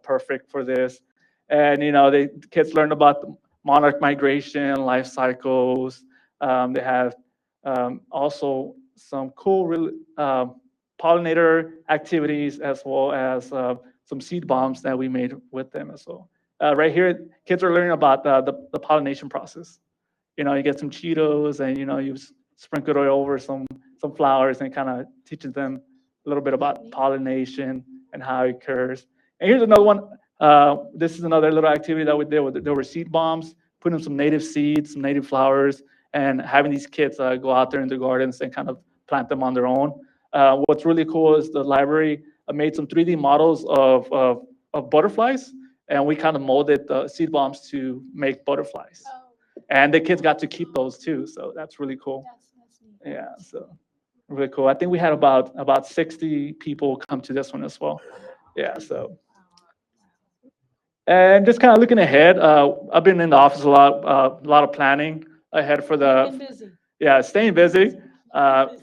J: perfect for this. And, the kids learned about the monarch migration, life cycles. They have also some cool pollinator activities, as well as some seed bombs that we made with them as well. Right here, kids are learning about the pollination process. You get some Cheetos and, you sprinkle it over some flowers and kind of teaches them a little bit about pollination and how it occurs. And here's another one. This is another little activity that we did. There were seed bombs, putting some native seeds, some native flowers, and having these kids go out there in the gardens and kind of plant them on their own. What's really cool is the library made some 3D models of butterflies, and we kind of molded the seed bombs to make butterflies. And the kids got to keep those too, so that's really cool. Yeah, so really cool. I think we had about 60 people come to this one as well. Yeah, so. And just kind of looking ahead, I've been in the office a lot of planning ahead for
A: You've been
J: the,
A: busy.
J: yeah, staying busy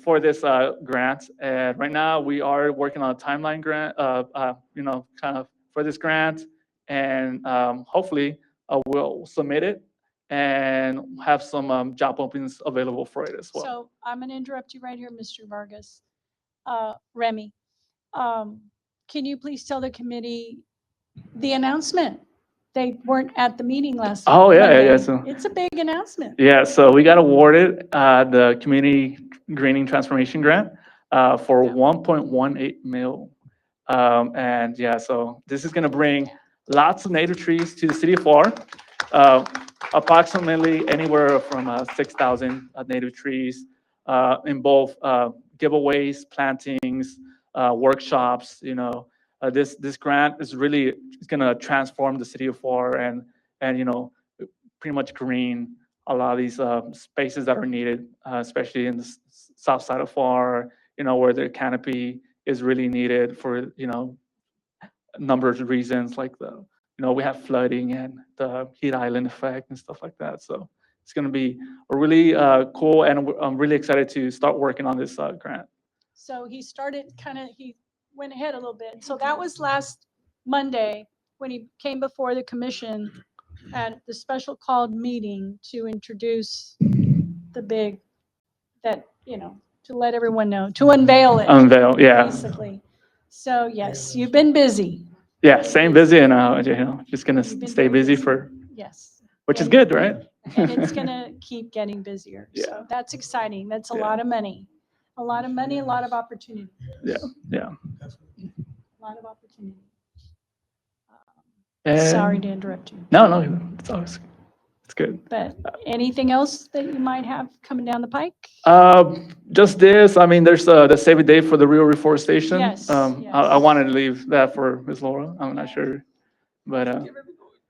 J: for this grant. And right now we are working on a timeline grant, kind of for this grant. And hopefully we'll submit it and have some job openings available for it as well.
A: So I'm going to interrupt you right here, Mr. Vargas. Remy, can you please tell the committee the announcement? They weren't at the meeting last.
J: Oh, yeah, yeah,
A: Monday.
J: so-
A: It's a big announcement.
J: Yeah, so we got awarded the Community Greening Transformation Grant for 1.18 mil. And yeah, so this is gonna bring lots of native trees to the city of Pharr. Approximately anywhere from 6,000 native trees in both giveaways, plantings, workshops, this grant is really gonna transform the city of Pharr and pretty much green a lot of these spaces that are needed, especially in the south side of Pharr, where the canopy is really needed for, a number of reasons, like we have flooding and the heat island effect and stuff like that. So it's going to be a really cool, and I'm really excited to start working on this grant.
A: So he went ahead a little bit. So that was last Monday when he came before the commission at the special called meeting to introduce the big, to let everyone know, to unveil it.
J: Unveil, yeah.
A: Basically. So yes, you've been busy.
J: Yeah, staying busy and just going
A: You've been
J: to stay
A: very
J: busy for,
A: Yes.
J: which is
A: And-
J: good, right?
A: And it's going to keep getting busier.
J: Yeah.
A: So that's exciting. That's a
J: Yeah.
A: lot of money. A lot of money, a lot of opportunity.
J: Yeah, yeah.
A: A lot of opportunity.
J: And-
A: Sorry to interrupt you.
J: No, it's good.
A: But anything else that you might have coming down the pike?
J: Just this, I mean, there's the save a day for the real reforestation.
A: Yes,
J: I
A: yes.
J: wanted to leave that for Ms. Laura. I'm not sure, but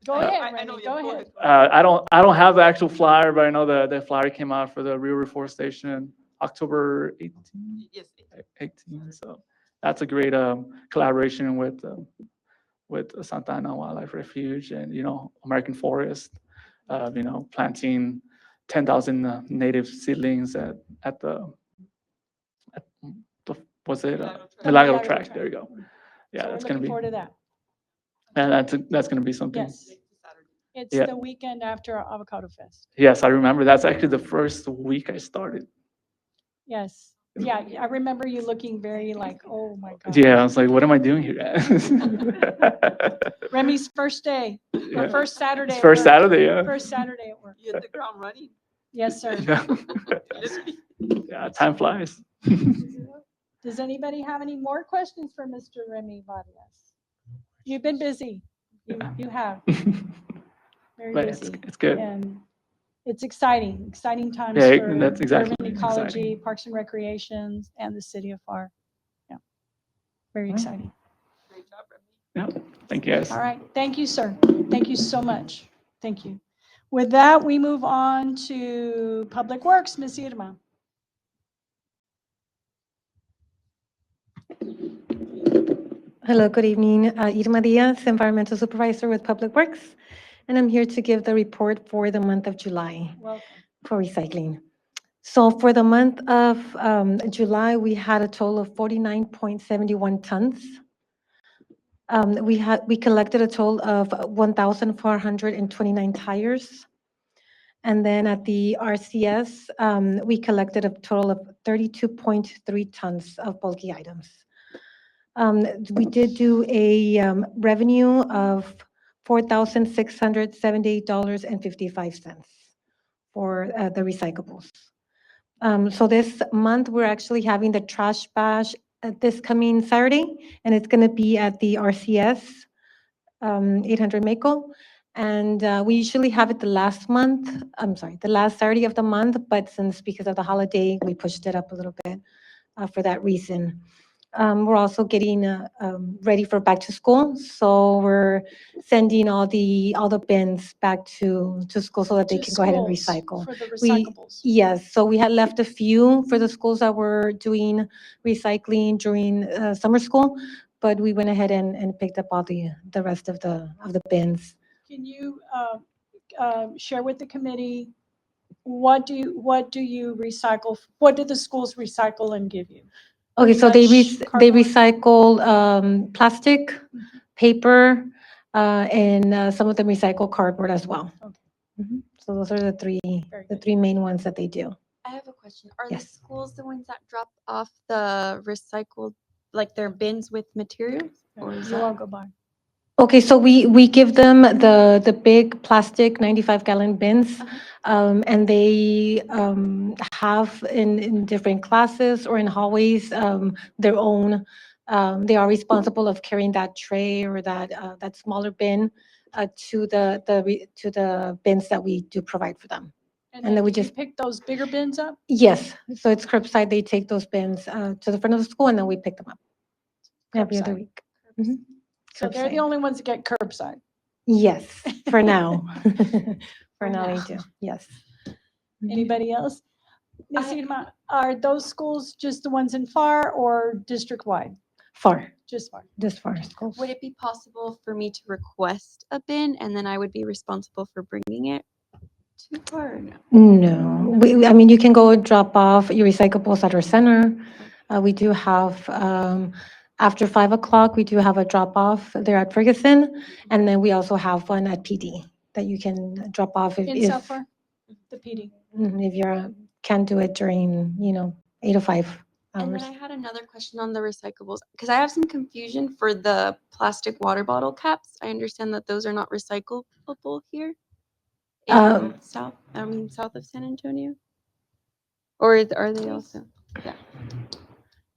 A: Go ahead, Remy, go ahead.
J: I don't have the actual flyer, but I know the flyer came out for the real reforestation October 18.
C: Yes.
J: 18. So that's a great collaboration with Santa Ana Wildlife Refuge and American Forest. Planting 10,000 native seedlings at the was it Milagro Track? There you go. Yeah,
A: So we're
J: that's gonna
A: looking
J: be,
A: forward to that.
J: and that's gonna be something.
A: Yes. It's
J: Yeah.
A: the weekend after our Avocado Fest.
J: Yes, I remember. That's actually the first week I started.
A: Yes. Yeah, I remember you looking very like, oh my God.
J: Yeah, I was like, what am I doing here?
A: Remy's first day, or
J: Yeah.
A: first Saturday.
J: It's
A: at
J: first
A: work.
J: Saturday, yeah.
A: First Saturday at work.
C: You hit the ground running.
A: Yes, sir.
J: Yeah, time flies.
A: Does anybody have any more questions for Mr. Remy Vargas? You've been busy. You have. Very
J: But
A: busy.
J: it's good.
A: And it's exciting times
J: Yeah,
A: for
J: that's exactly
A: urban ecology,
J: exciting.
A: parks and recreations, and the city of Pharr. Yeah, very exciting.
C: Great job, Remy.
J: Yeah, thank you guys.
A: All right, thank you, sir. Thank you so much. Thank you. With that, we move on to Public Works, Ms. Irma.
K: Hello, good evening. Irma Diaz, Environmental Supervisor with Public Works, and I'm here to give the report for the month of July
A: Welcome.
K: for recycling. So for the month of July, we had a total of 49.71 tons. We collected a total of 1,429 tires. And then at the RCS, we collected a total of 32.3 tons of bulky items. We did do a revenue of $4,678.55 for the recyclables. So this month, we're actually having the trash bash this coming Saturday, and it's going to be at the RCS 800 Maco. And we usually have it the last Saturday of the month, but because of the holiday, we pushed it up a little bit for that reason. We're also getting ready for back to school, so we're sending all the bins back to school so that they
A: To
K: can go ahead and
A: schools
K: recycle.
A: For the recyclables.
K: Yes, so we had left a few for the schools that were doing recycling during summer school, but we went ahead and picked up all the rest of the bins.
A: Can you share with the committee, what do you recycle? What do the schools recycle and give you?
K: Okay, so they
A: Pretty much
K: they
A: cardboard?
K: recycle plastic,
A: Mhm.
K: paper, and some of them recycle cardboard as well.
A: Okay.
K: Mhm. So those are the
A: Very good.
K: three main ones that they do.
G: I have a question. Are the
K: Yes.
G: schools the ones that drop off the recycled, like their bins with materials? Or is
A: You all
G: that?
A: go by.
K: Okay, so we give them the big plastic 95-gallon bins, and they have in different classes or in hallways their own. They are responsible of carrying that tray or that smaller bin to the bins that we do provide for them. And then we
A: do you
K: just
A: pick those bigger bins up?
K: Yes, so it's curbside. They take those bins to the front of the school, and then we pick them up every other
A: Curbside.
K: week. Mhm.
A: So they're the
K: Curbside.
A: only ones that get curbside.
K: Yes, for now. For
G: For
K: now, they
G: now.
K: do, yes. Mhm.
A: Anybody else? Ms.
G: I-
A: Irma, are those schools just the ones in Pharr or district-wide?
K: Far,
A: Just Pharr.
K: just far schools.
G: Would it be possible for me to request a bin and then I would be responsible for bringing it to Pharr or no?
K: No, I mean, you can go and drop off your recyclables at our center. We do have, after 5 o'clock, we do have a drop off there at Ferguson. And then we also have one at PD that you can drop off
A: In South Pharr, the PD.
K: if you're, can't do it during, 8 to 5
G: And
K: hours.
G: then I had another question on the recyclables, because I have some confusion for the plastic water bottle caps. I understand that those are not recyclable here in south of San Antonio? Or are they also?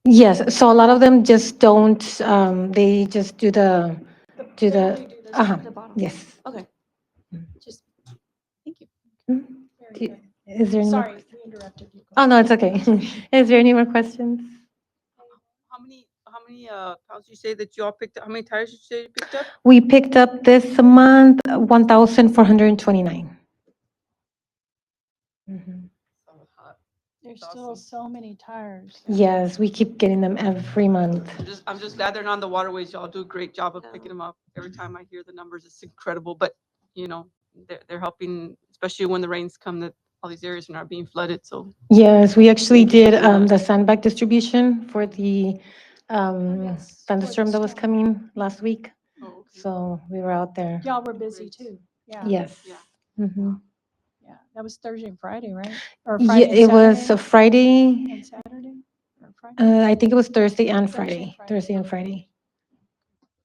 K: Yes, so a lot of them just don't, they just do the, uh-huh,
G: The bottom.
K: yes.
G: Okay. Just, thank you.
A: Very
K: Do-
A: good.
K: Is there any more?
A: Sorry, we interrupted you.
K: Oh, no, it's okay. Is there any more questions?
C: How many pounds you say that you all picked up? How many tires you say you picked up?
K: We picked up this month 1,429. Mhm.
A: There's
C: That's
A: still
C: awesome.
A: so many tires.
K: Yes, we keep getting them every month.
C: I'm just glad they're not on the waterways. Y'all do a great job of picking them up. Every time I hear the numbers, it's incredible. But they're helping, especially when the rains come. That all these areas are not being flooded. So
K: Yes, we actually
C: Thank you for
K: did
C: doing that.
K: the sandbag distribution for the
A: yes,
K: thunderstorm that was
A: storm.
K: coming last week.
C: Oh, okay.
K: So we were out there.
A: Y'all were busy
C: Great.
A: too. Yeah.
K: Yes.
C: Yeah.
K: Mhm.
A: Yeah. That was Thursday and Friday, right? Or
K: Yeah,
A: Friday and
K: it was a
A: Saturday?
K: Friday.
A: And Saturday? Or Friday?
K: I think it was Thursday and
A: Thursday and
K: Friday.
A: Friday.
K: Thursday and Friday.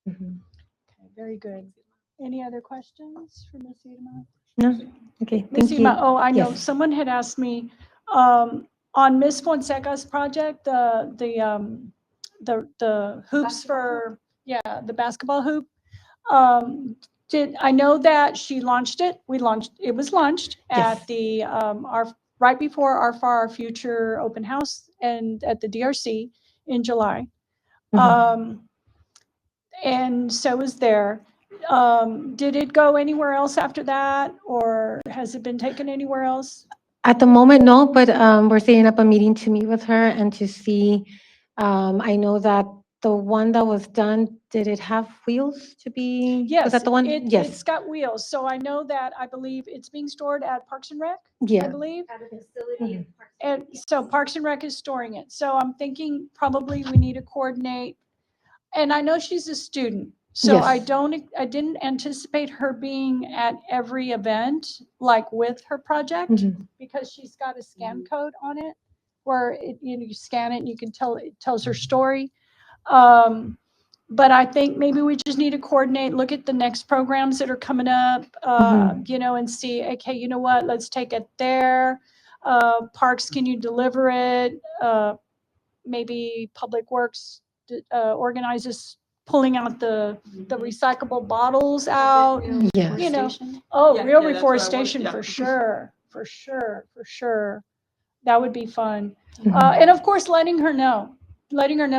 K: Mhm.
A: Okay, very good. Any other questions for Ms. Irma?
K: No? Okay,
A: Ms.
K: thank you.
A: Irma, oh, I know,
K: Yes.
A: someone had asked me, on Ms. Fonseca's project, the hoops for, the basketball hoop. I know that she launched it, it was launched
K: Yes.
A: at the, right before our For Our Future open house and at the DRC in July.
K: Mhm.
A: And so was there. Did it go anywhere else after that, or has it been taken anywhere else?
K: At the moment, no, but we're setting up a meeting to meet with her and to see. I know that the one that was done, did it have wheels to be?
A: Yes,
K: Was that the one?
A: it's
K: Yes,
A: got wheels. So I know that, I believe it's being stored at Parks and Rec, I
K: yeah.
A: believe.
E: At a facility in Park
A: And so Parks and Rec is storing it. So I'm thinking probably we need to coordinate. And I know she's a student, so I
K: Yes.
A: didn't anticipate her being at every event, like with her project,
K: Mhm.
A: because she's got a scan code on it, where you scan it and you can tell, it tells her story. But I think maybe we just need to coordinate, look at the next programs that are coming up, and see, okay, you know what, let's take it there. Parks, can you deliver it? Maybe Public Works organizes pulling out the recyclable bottles out.
K: Yeah.
A: You know,
G: Reforestation?
A: oh,
C: Yeah,
A: real
C: yeah, that's what I wanted,
A: reforestation
C: yeah.
A: for sure, for sure, for sure. That would be fun.
K: Mhm.
A: And of course, letting her know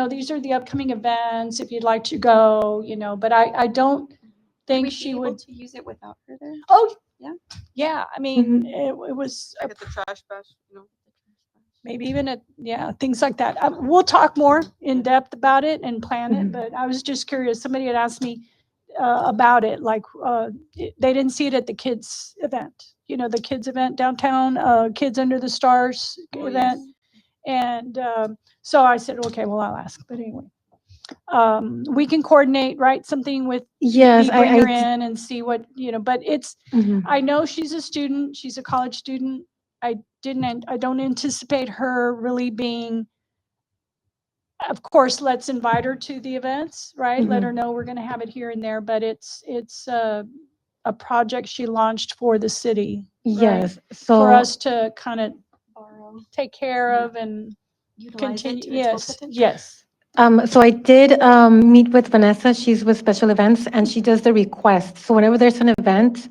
A: these are the upcoming events if you'd like to go, but I don't
G: Would
A: think
G: we
A: she
G: be able
A: would.
G: to use it without her there?
A: Oh,
G: Yeah.
A: yeah. I mean,
K: Mhm.
A: it was,
C: Like at the trash bash,
A: maybe even things like that. We'll talk more in depth about it and plan it, but I was just curious. Somebody had asked me about it, like they didn't see it at the kids event, the kids event downtown, Kids Under the Stars event.
C: Yes.
A: And so I said, okay, well, I'll ask. But anyway, we can coordinate, right? Something with
K: Yes,
A: bring her
K: I
A: in and see what, but it's,
K: mhm.
A: I know she's a student. She's a college student. I don't anticipate her really being, of course, let's invite her to the events, right? Let her know we're going to have it here and there, but it's a project she launched for the city, right?
K: Yes,
A: For
K: so
A: us to kind of
G: Borrow,
A: take care of and
G: utilize it
A: continue.
G: to its full
A: Yes,
G: potential.
A: yes.
K: so I did meet with Vanessa. She's with special events, and she does the request. So whenever there's an event,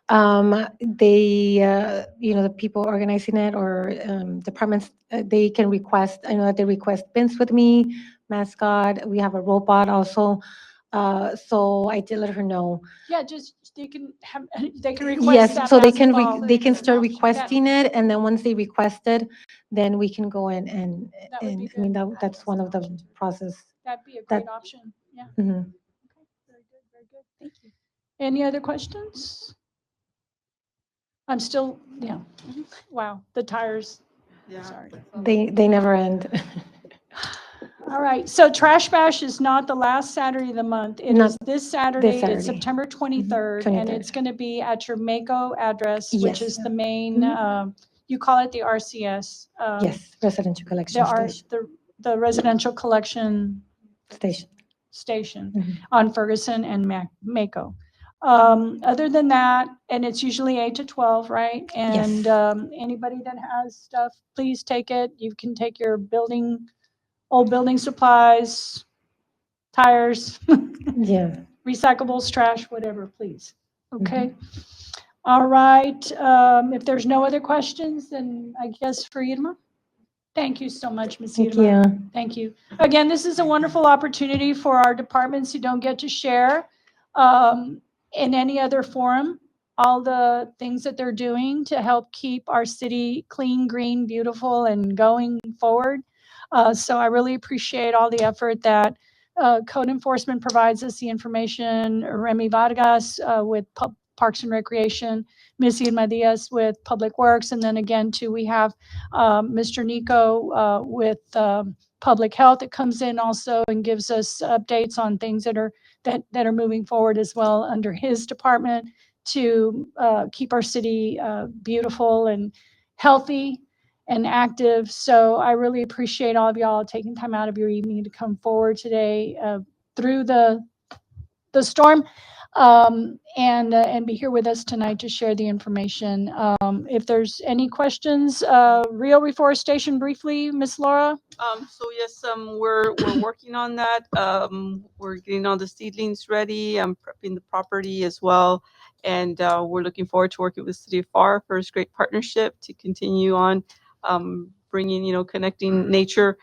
K: they, the people organizing it or departments, they can request. I know that they request bins with me, mascot. We have a robot also. So I did let her know.
A: Yeah, just they can request
K: Yes,
A: that
K: so they can
A: basketball.
K: they can start
C: option.
K: requesting it, and then once they request it, then we can go in and
A: That would be
K: I mean
A: good.
K: that's one of the process.
A: That'd be a
K: That-
A: great option. Yeah.
K: Mhm.
A: Okay. Very good. Very good. Thank you. Any other questions? I'm still, yeah. Wow, the tires.
C: Yeah.
A: Sorry.
K: They never end.
A: All right, so Trash Bash is not the last Saturday of the month. It
K: Not
A: is this Saturday. It's
K: Saturday.
A: September 23rd, and it's
K: 23rd.
A: going to be at your Mako address, which
K: Yes.
A: is the main,
K: Mhm.
A: you call it the RCS.
K: Yes, residential collection
A: The R,
K: station.
A: the residential collection station
K: Mhm.
A: on Ferguson and Mako. Other than that, and it's usually 8 to 12, right? And
K: Yes.
A: anybody that has stuff, please take it. You can take your old building supplies, tires,
K: Yeah.
A: recyclables, trash, whatever, please. Okay? All right. If there's no other questions, then I guess for Irma. Thank you so much, Ms.
K: Thank
A: Irma.
K: you.
A: Thank you. Again, this is a wonderful opportunity for our departments who don't get to share um, in any other forum all the things that they're doing to help keep our city clean, green, beautiful, and going forward. So I really appreciate all the effort that code enforcement provides us the information. Remy Vargas with Parks and Recreation, Missy Irma Diaz with Public Works, and then again too we have Mr. Nico with Public Health that comes in also and gives us updates on things that are moving forward as well under his department to keep our city beautiful and healthy and active. So I really appreciate all of y'all taking time out of your evening to come forward today through the storm and be here with us tonight to share the information. If there's any questions, Rio Reforestation briefly, Miss Laura.
C: So yes, we're working on that. We're getting all the seedlings ready. I'm prepping the property as well, and we're looking forward to working with the City of Pharr for this great partnership to continue on bringing, connecting nature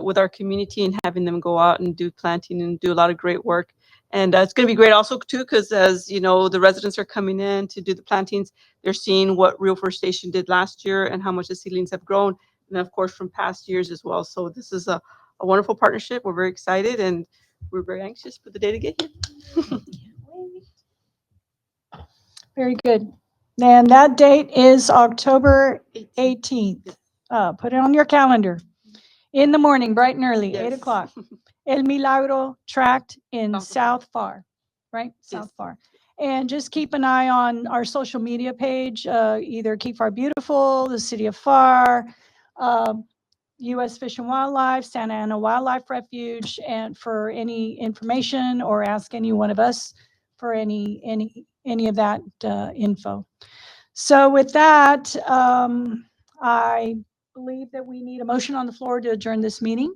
C: with our community and having them go out and do planting and do a lot of great work. And it's going to be great also too, because as you know, the residents are coming in to do the plantings. They're seeing what Real Forestation did last year and how much the seedlings have grown, and of course from past years as well. So this is a wonderful partnership. We're very excited and we're very anxious for the day to get here.
A: Very good. And that date is October 18th. Put it on your calendar. In the morning, bright and early, 8
C: Yes.
A: o'clock. El Milagro tract in
C: South
A: South Pharr, right? South Pharr. And just keep an eye on our social media page, either Keep Pharr Beautiful, the City of Pharr, U.S. Fish and Wildlife, Santa Ana Wildlife Refuge, and for any information or ask any one of us for any of that info. So with that, I believe that we need a motion on the floor to adjourn this meeting.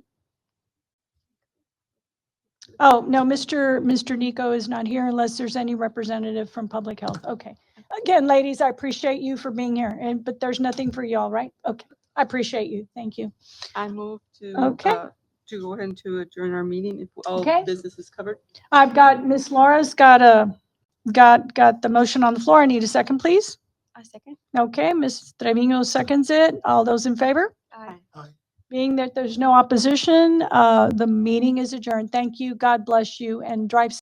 A: Oh, no, Mr. Nico is not here unless there's any representative from Public Health. Okay. Again, ladies, I appreciate you for being here, but there's nothing for y'all, right? Okay. I appreciate you. Thank you.
C: I move
A: Okay.
C: to go ahead and to adjourn our meeting if all
A: Okay.
C: business is covered.
A: I've got Miss Laura's got the motion on the floor. I need a second, please.
G: A second.
A: Okay, Ms. Trevino seconds it. All those in favor?
G: Aye.
A: Being that there's no opposition, the meeting is adjourned. Thank you. God bless you and drive